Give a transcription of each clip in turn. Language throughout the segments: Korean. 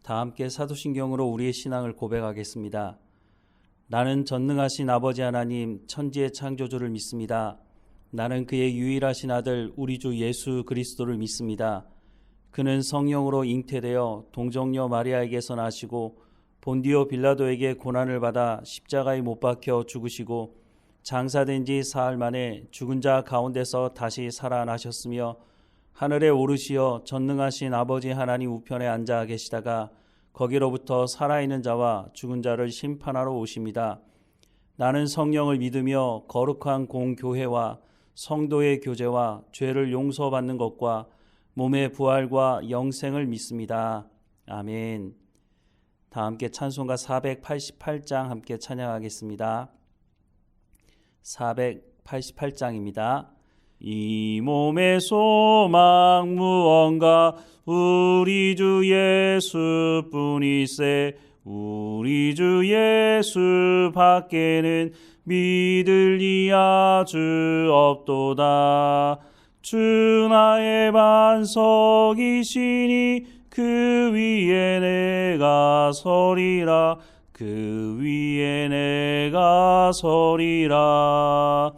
다 함께 사도신경으로 우리의 신앙을 고백하겠습니다. 나는 전능하신 아버지 하나님 천지의 창조주를 믿습니다. 나는 그의 유일하신 아들 우리 주 예수 그리스도를 믿습니다. 그는 성령으로 잉태되어 동정녀 마리아에게서 나시고 본디오 빌라도에게 고난을 받아 십자가에 못 박혀 죽으시고 장사된 지 사흘 만에 죽은 자 가운데서 다시 살아나셨으며 하늘에 오르시어 전능하신 아버지 하나님 우편에 앉아 계시다가 거기로부터 살아있는 자와 죽은 자를 심판하러 오십니다. 나는 성령을 믿으며 거룩한 공교회와 성도의 교제와 죄를 용서받는 것과 몸의 부활과 영생을 믿습니다. 아멘. 다 함께 찬송가 488장 함께 찬양하겠습니다. 488장입니다. 이 몸의 소망 무언가 우리 주 예수뿐이세 우리 주 예수 밖에는 믿을 이 아주 없도다. 주 나의 반석이시니 그 위에 내가 서리라 그 위에 내가 서리라.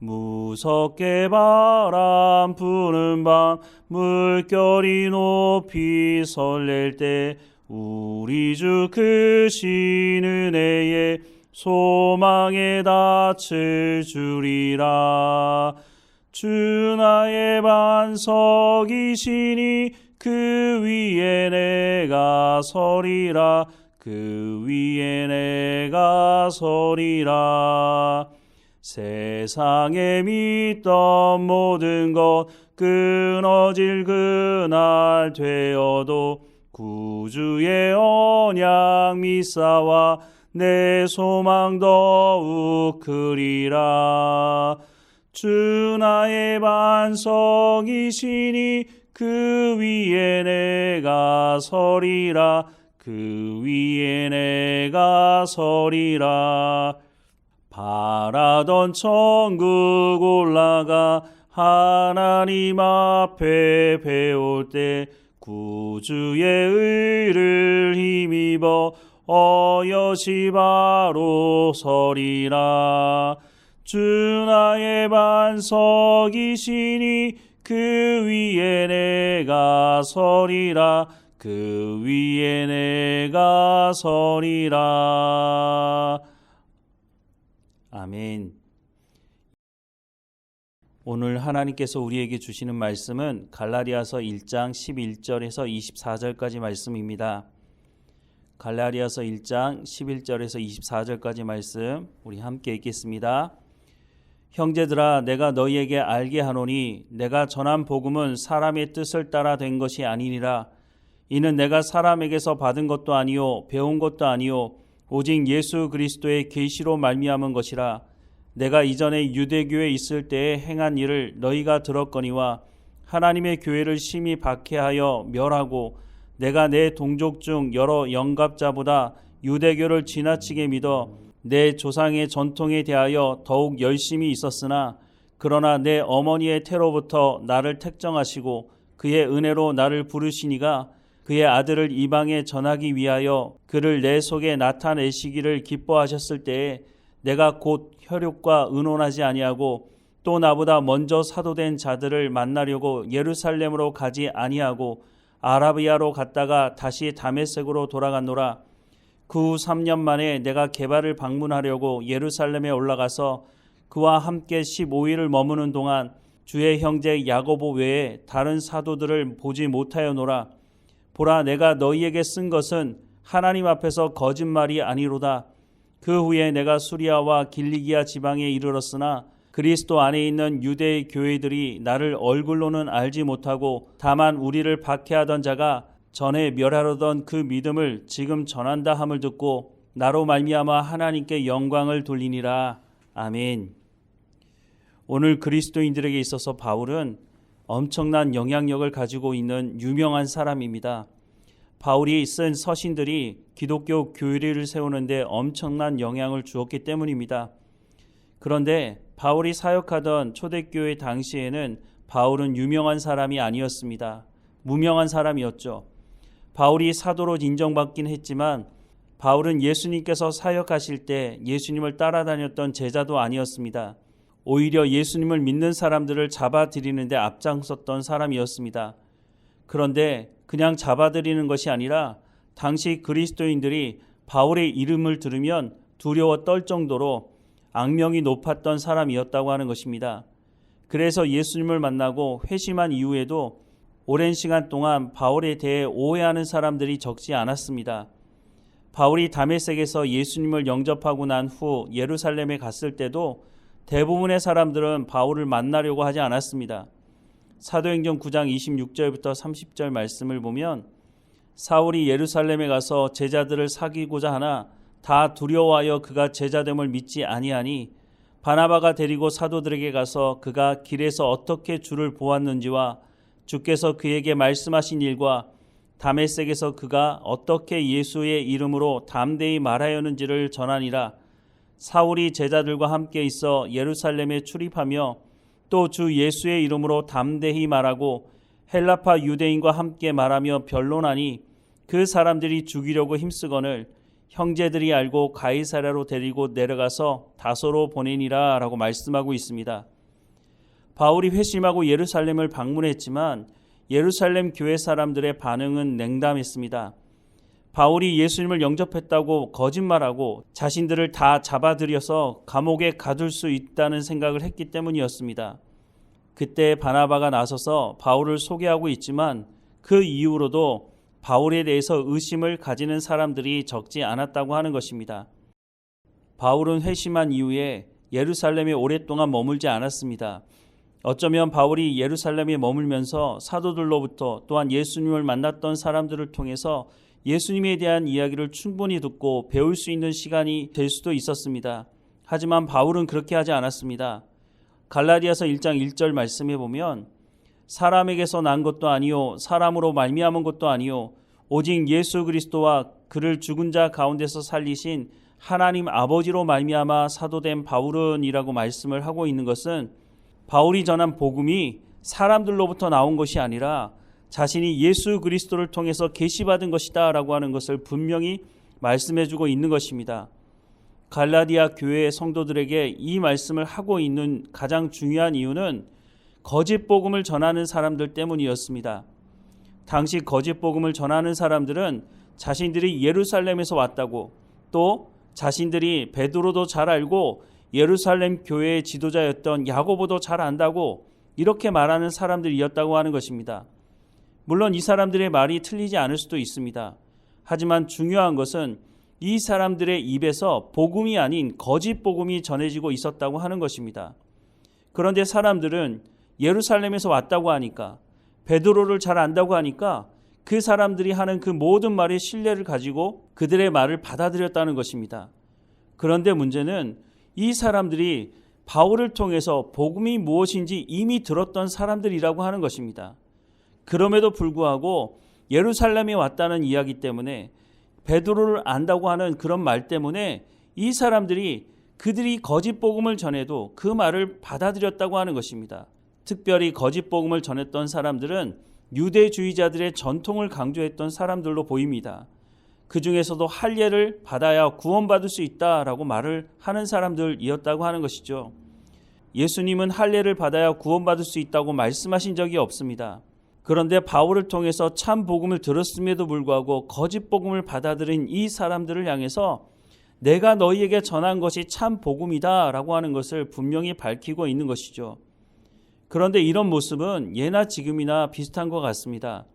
무섭게 바람 부는 밤 물결이 높이 설렐 때 우리 주 크신 은혜에 소망에 닻을 주리라. 주 나의 반석이시니 그 위에 내가 서리라 그 위에 내가 서리라. 세상에 믿던 모든 것 끊어질 그날 되어도 구주의 언약 믿사와 내 소망 더욱 크리라. 주 나의 반석이시니 그 위에 내가 서리라 그 위에 내가 서리라. 바라던 천국 올라가 하나님 앞에 배울 때 구주의 의를 힘입어 어여시 바로 서리라. 주 나의 반석이시니 그 위에 내가 서리라 그 위에 내가 서리라. 아멘. 오늘 하나님께서 우리에게 주시는 말씀은 갈라디아서 1장 11절에서 24절까지 말씀입니다. 갈라디아서 1장 11절에서 24절까지 말씀 우리 함께 읽겠습니다. 형제들아 내가 너희에게 알게 하노니 내가 전한 복음은 사람의 뜻을 따라 된 것이 아니니라. 이는 내가 사람에게서 받은 것도 아니요 배운 것도 아니요 오직 예수 그리스도의 계시로 말미암은 것이라. 내가 이전에 유대교에 있을 때에 행한 일을 너희가 들었거니와 하나님의 교회를 심히 박해하여 멸하고 내가 내 동족 중 여러 영갑자보다 유대교를 지나치게 믿어 내 조상의 전통에 대하여 더욱 열심히 있었으나 그러나 내 어머니의 태로부터 나를 택정하시고 그의 은혜로 나를 부르시니가 그의 아들을 이방에 전하기 위하여 그를 내 속에 나타내시기를 기뻐하셨을 때에 내가 곧 혈육과 의논하지 아니하고 또 나보다 먼저 사도된 자들을 만나려고 예루살렘으로 가지 아니하고 아라비아로 갔다가 다시 다메섹으로 돌아갔노라. 그 후 3년 만에 내가 게바를 방문하려고 예루살렘에 올라가서 그와 함께 15일을 머무는 동안 주의 형제 야고보 외에 다른 사도들을 보지 못하여노라. 보라 내가 너희에게 쓴 것은 하나님 앞에서 거짓말이 아니로다. 그 후에 내가 수리아와 길리기아 지방에 이르렀으나 그리스도 안에 있는 유대의 교회들이 나를 얼굴로는 알지 못하고 다만 우리를 박해하던 자가 전에 멸하려던 그 믿음을 지금 전한다 함을 듣고 나로 말미암아 하나님께 영광을 돌리니라. 아멘. 오늘 그리스도인들에게 있어서 바울은 엄청난 영향력을 가지고 있는 유명한 사람입니다. 바울이 쓴 서신들이 기독교 교리를 세우는데 엄청난 영향을 주었기 때문입니다. 그런데 바울이 사역하던 초대교회 당시에는 바울은 유명한 사람이 아니었습니다. 무명한 사람이었죠. 바울이 사도로 인정받긴 했지만 바울은 예수님께서 사역하실 때 예수님을 따라다녔던 제자도 아니었습니다. 오히려 예수님을 믿는 사람들을 잡아들이는 데 앞장섰던 사람이었습니다. 그런데 그냥 잡아들이는 것이 아니라 당시 그리스도인들이 바울의 이름을 들으면 두려워 떨 정도로 악명이 높았던 사람이었다고 하는 것입니다. 그래서 예수님을 만나고 회심한 이후에도 오랜 시간 동안 바울에 대해 오해하는 사람들이 적지 않았습니다. 바울이 다메섹에서 예수님을 영접하고 난 후 예루살렘에 갔을 때도 대부분의 사람들은 바울을 만나려고 하지 않았습니다. 사도행전 9장 26절부터 30절 말씀을 보면 사울이 예루살렘에 가서 제자들을 사귀고자 하나 다 두려워하여 그가 제자됨을 믿지 아니하니 바나바가 데리고 사도들에게 가서 그가 길에서 어떻게 주를 보았는지와 주께서 그에게 말씀하신 일과 다메섹에서 그가 어떻게 예수의 이름으로 담대히 말하였는지를 전하니라. 사울이 제자들과 함께 있어 예루살렘에 출입하며 또 주 예수의 이름으로 담대히 말하고 헬라파 유대인과 함께 말하며 변론하니 그 사람들이 죽이려고 힘쓰거늘 형제들이 알고 가이사랴로 데리고 내려가서 다소로 보내니라 라고 말씀하고 있습니다. 바울이 회심하고 예루살렘을 방문했지만 예루살렘 교회 사람들의 반응은 냉담했습니다. 바울이 예수님을 영접했다고 거짓말하고 자신들을 다 잡아들여서 감옥에 가둘 수 있다는 생각을 했기 때문이었습니다. 그때 바나바가 나서서 바울을 소개하고 있지만 그 이후로도 바울에 대해서 의심을 가지는 사람들이 적지 않았다고 하는 것입니다. 바울은 회심한 이후에 예루살렘에 오랫동안 머물지 않았습니다. 어쩌면 바울이 예루살렘에 머물면서 사도들로부터 또한 예수님을 만났던 사람들을 통해서 예수님에 대한 이야기를 충분히 듣고 배울 수 있는 시간이 될 수도 있었습니다. 하지만 바울은 그렇게 하지 않았습니다. 갈라디아서 1장 1절 말씀해 보면 사람에게서 난 것도 아니요 사람으로 말미암은 것도 아니요 오직 예수 그리스도와 그를 죽은 자 가운데서 살리신 하나님 아버지로 말미암아 사도된 바울은이라고 말씀을 하고 있는 것은 바울이 전한 복음이 사람들로부터 나온 것이 아니라 자신이 예수 그리스도를 통해서 계시받은 것이다 라고 하는 것을 분명히 말씀해주고 있는 것입니다. 갈라디아 교회의 성도들에게 이 말씀을 하고 있는 가장 중요한 이유는 거짓 복음을 전하는 사람들 때문이었습니다. 당시 거짓 복음을 전하는 사람들은 자신들이 예루살렘에서 왔다고 또 자신들이 베드로도 잘 알고 예루살렘 교회의 지도자였던 야고보도 잘 안다고 이렇게 말하는 사람들이었다고 하는 것입니다. 물론 이 사람들의 말이 틀리지 않을 수도 있습니다. 하지만 중요한 것은 이 사람들의 입에서 복음이 아닌 거짓 복음이 전해지고 있었다고 하는 것입니다. 그런데 사람들은 예루살렘에서 왔다고 하니까 베드로를 잘 안다고 하니까 그 사람들이 하는 그 모든 말에 신뢰를 가지고 그들의 말을 받아들였다는 것입니다. 그런데 문제는 이 사람들이 바울을 통해서 복음이 무엇인지 이미 들었던 사람들이라고 하는 것입니다. 그럼에도 불구하고 예루살렘에 왔다는 이야기 때문에 베드로를 안다고 하는 그런 말 때문에 이 사람들이 그들이 거짓 복음을 전해도 그 말을 받아들였다고 하는 것입니다. 특별히 거짓 복음을 전했던 사람들은 유대주의자들의 전통을 강조했던 사람들로 보입니다. 그 중에서도 할례를 받아야 구원받을 수 있다라고 말을 하는 사람들이었다고 하는 것이죠. 예수님은 할례를 받아야 구원받을 수 있다고 말씀하신 적이 없습니다. 그런데 바울을 통해서 참 복음을 들었음에도 불구하고 거짓 복음을 받아들인 이 사람들을 향해서 내가 너희에게 전한 것이 참 복음이다 라고 하는 것을 분명히 밝히고 있는 것이죠. 그런데 이런 모습은 예나 지금이나 비슷한 것 같습니다.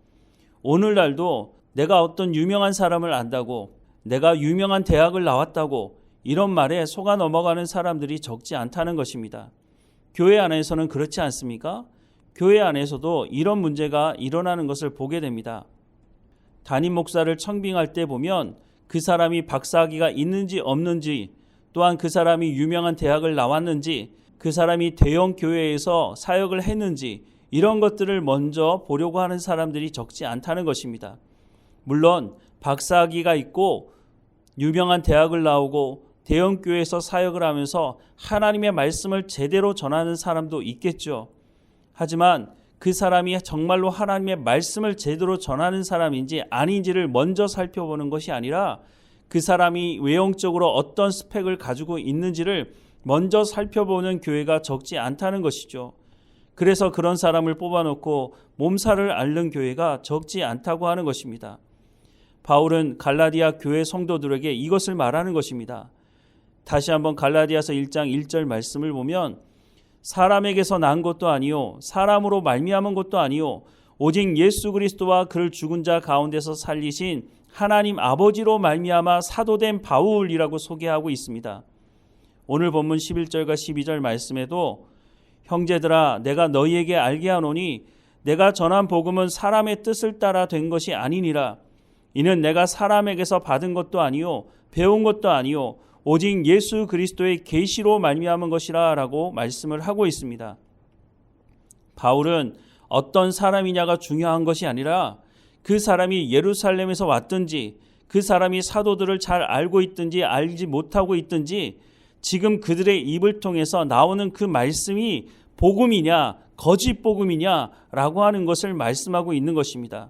오늘날도 내가 어떤 유명한 사람을 안다고, 내가 유명한 대학을 나왔다고 이런 말에 속아 넘어가는 사람들이 적지 않다는 것입니다. 교회 안에서는 그렇지 않습니까? 교회 안에서도 이런 문제가 일어나는 것을 보게 됩니다. 담임 목사를 청빙할 때 보면 그 사람이 박사학위가 있는지 없는지, 또한 그 사람이 유명한 대학을 나왔는지, 그 사람이 대형 교회에서 사역을 했는지 이런 것들을 먼저 보려고 하는 사람들이 적지 않다는 것입니다. 물론 박사학위가 있고 유명한 대학을 나오고 대형 교회에서 사역을 하면서 하나님의 말씀을 제대로 전하는 사람도 있겠죠. 하지만 그 사람이 정말로 하나님의 말씀을 제대로 전하는 사람인지 아닌지를 먼저 살펴보는 것이 아니라 그 사람이 외형적으로 어떤 스펙을 가지고 있는지를 먼저 살펴보는 교회가 적지 않다는 것이죠. 그래서 그런 사람을 뽑아놓고 몸살을 앓는 교회가 적지 않다고 하는 것입니다. 바울은 갈라디아 교회 성도들에게 이것을 말하는 것입니다. 다시 한번 갈라디아서 1장 1절 말씀을 보면 사람에게서 난 것도 아니요 사람으로 말미암은 것도 아니요 오직 예수 그리스도와 그를 죽은 자 가운데서 살리신 하나님 아버지로 말미암아 사도된 바울이라고 소개하고 있습니다. 오늘 본문 11절과 12절 말씀에도 형제들아 내가 너희에게 알게 하노니 내가 전한 복음은 사람의 뜻을 따라 된 것이 아니니라. 이는 내가 사람에게서 받은 것도 아니요 배운 것도 아니요 오직 예수 그리스도의 계시로 말미암은 것이라 라고 말씀을 하고 있습니다. 바울은 어떤 사람이냐가 중요한 것이 아니라 그 사람이 예루살렘에서 왔든지 그 사람이 사도들을 잘 알고 있든지 알지 못하고 있든지 지금 그들의 입을 통해서 나오는 그 말씀이 복음이냐 거짓 복음이냐라고 하는 것을 말씀하고 있는 것입니다.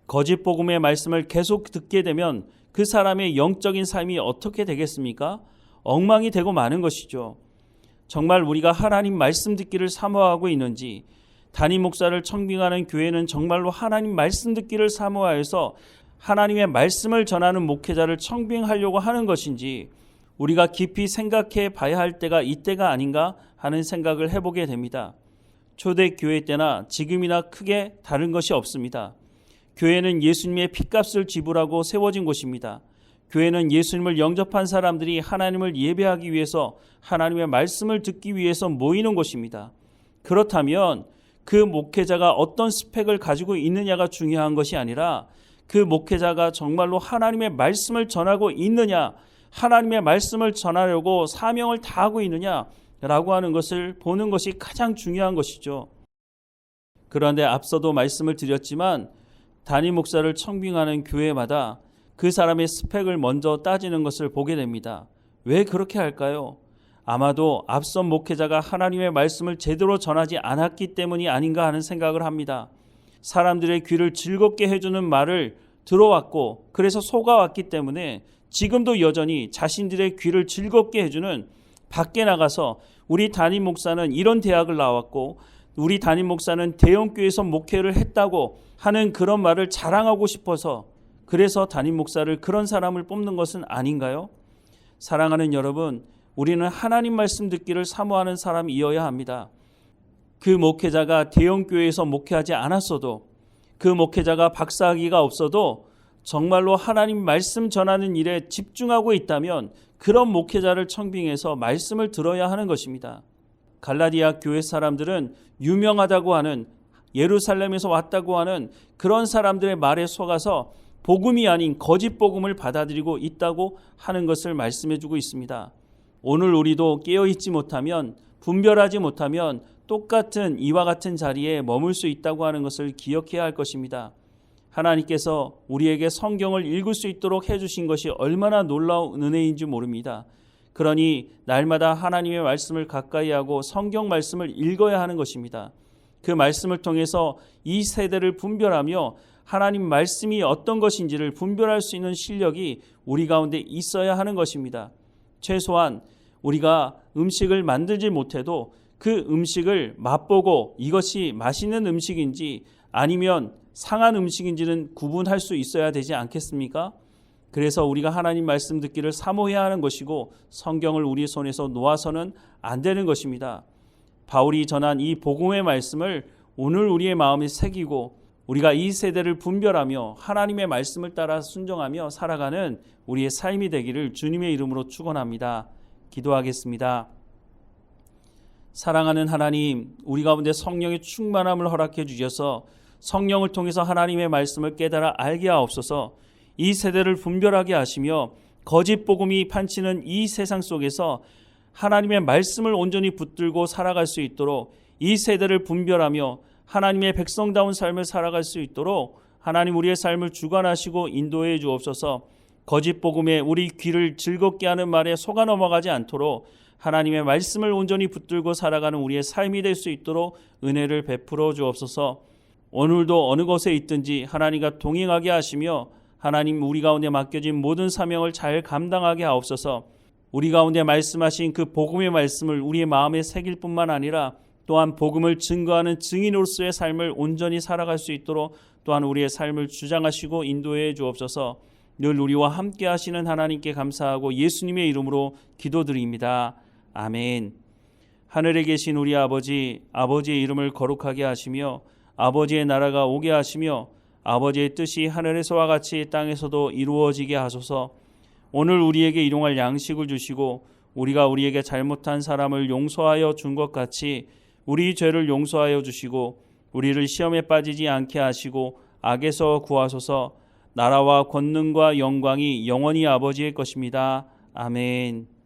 거짓 복음의 말씀을 계속 듣게 되면 그 사람의 영적인 삶이 어떻게 되겠습니까? 엉망이 되고 마는 것이죠. 정말 우리가 하나님 말씀 듣기를 사모하고 있는지, 담임 목사를 청빙하는 교회는 정말로 하나님 말씀 듣기를 사모하여서 하나님의 말씀을 전하는 목회자를 청빙하려고 하는 것인지 우리가 깊이 생각해 봐야 할 때가 이때가 아닌가 하는 생각을 해보게 됩니다. 초대교회 때나 지금이나 크게 다른 것이 없습니다. 교회는 예수님의 핏값을 지불하고 세워진 곳입니다. 교회는 예수님을 영접한 사람들이 하나님을 예배하기 위해서 하나님의 말씀을 듣기 위해서 모이는 곳입니다. 그렇다면 그 목회자가 어떤 스펙을 가지고 있느냐가 중요한 것이 아니라 그 목회자가 정말로 하나님의 말씀을 전하고 있느냐, 하나님의 말씀을 전하려고 사명을 다하고 있느냐라고 하는 것을 보는 것이 가장 중요한 것이죠. 그런데 앞서도 말씀을 드렸지만 담임 목사를 청빙하는 교회마다 그 사람의 스펙을 먼저 따지는 것을 보게 됩니다. 왜 그렇게 할까요? 아마도 앞선 목회자가 하나님의 말씀을 제대로 전하지 않았기 때문이 아닌가 하는 생각을 합니다. 사람들의 귀를 즐겁게 해주는 말을 들어왔고 그래서 속아왔기 때문에 지금도 여전히 자신들의 귀를 즐겁게 해주는 밖에 나가서 우리 담임 목사는 이런 대학을 나왔고 우리 담임 목사는 대형교회에서 목회를 했다고 하는 그런 말을 자랑하고 싶어서 그래서 담임 목사를 그런 사람을 뽑는 것은 아닌가요? 사랑하는 여러분, 우리는 하나님 말씀 듣기를 사모하는 사람이어야 합니다. 그 목회자가 대형교회에서 목회하지 않았어도 그 목회자가 박사학위가 없어도 정말로 하나님 말씀 전하는 일에 집중하고 있다면 그런 목회자를 청빙해서 말씀을 들어야 하는 것입니다. 갈라디아 교회 사람들은 유명하다고 하는 예루살렘에서 왔다고 하는 그런 사람들의 말에 속아서 복음이 아닌 거짓 복음을 받아들이고 있다고 하는 것을 말씀해 주고 있습니다. 오늘 우리도 깨어있지 못하면 분별하지 못하면 똑같은 이와 같은 자리에 머물 수 있다고 하는 것을 기억해야 할 것입니다. 하나님께서 우리에게 성경을 읽을 수 있도록 해주신 것이 얼마나 놀라운 은혜인지 모릅니다. 그러니 날마다 하나님의 말씀을 가까이 하고 성경 말씀을 읽어야 하는 것입니다. 그 말씀을 통해서 이 세대를 분별하며 하나님 말씀이 어떤 것인지를 분별할 수 있는 실력이 우리 가운데 있어야 하는 것입니다. 최소한 우리가 음식을 만들지 못해도 그 음식을 맛보고 이것이 맛있는 음식인지 아니면 상한 음식인지는 구분할 수 있어야 되지 않겠습니까? 그래서 우리가 하나님 말씀 듣기를 사모해야 하는 것이고 성경을 우리 손에서 놓아서는 안 되는 것입니다. 바울이 전한 이 복음의 말씀을 오늘 우리의 마음에 새기고 우리가 이 세대를 분별하며 하나님의 말씀을 따라 순종하며 살아가는 우리의 삶이 되기를 주님의 이름으로 축원합니다. 기도하겠습니다. 사랑하는 하나님, 우리 가운데 성령의 충만함을 허락해 주셔서 성령을 통해서 하나님의 말씀을 깨달아 알게 하옵소서. 이 세대를 분별하게 하시며 거짓 복음이 판치는 이 세상 속에서 하나님의 말씀을 온전히 붙들고 살아갈 수 있도록 이 세대를 분별하며 하나님의 백성다운 삶을 살아갈 수 있도록 하나님 우리의 삶을 주관하시고 인도해 주옵소서. 거짓 복음에 우리 귀를 즐겁게 하는 말에 속아 넘어가지 않도록 하나님의 말씀을 온전히 붙들고 살아가는 우리의 삶이 될 수 있도록 은혜를 베풀어 주옵소서. 오늘도 어느 곳에 있든지 하나님과 동행하게 하시며 하나님 우리 가운데 맡겨진 모든 사명을 잘 감당하게 하옵소서. 우리 가운데 말씀하신 그 복음의 말씀을 우리의 마음에 새길 뿐만 아니라 또한 복음을 증거하는 증인으로서의 삶을 온전히 살아갈 수 있도록 또한 우리의 삶을 주장하시고 인도해 주옵소서. 늘 우리와 함께 하시는 하나님께 감사하고 예수님의 이름으로 기도드립니다. 아멘. 하늘에 계신 우리 아버지, 아버지의 이름을 거룩하게 하시며 아버지의 나라가 오게 하시며 아버지의 뜻이 하늘에서와 같이 땅에서도 이루어지게 하소서. 오늘 우리에게 일용할 양식을 주시고 우리가 우리에게 잘못한 사람을 용서하여 준 것 같이 우리 죄를 용서하여 주시고 우리를 시험에 빠지지 않게 하시고 악에서 구하소서. 나라와 권능과 영광이 영원히 아버지의 것입니다. 아멘.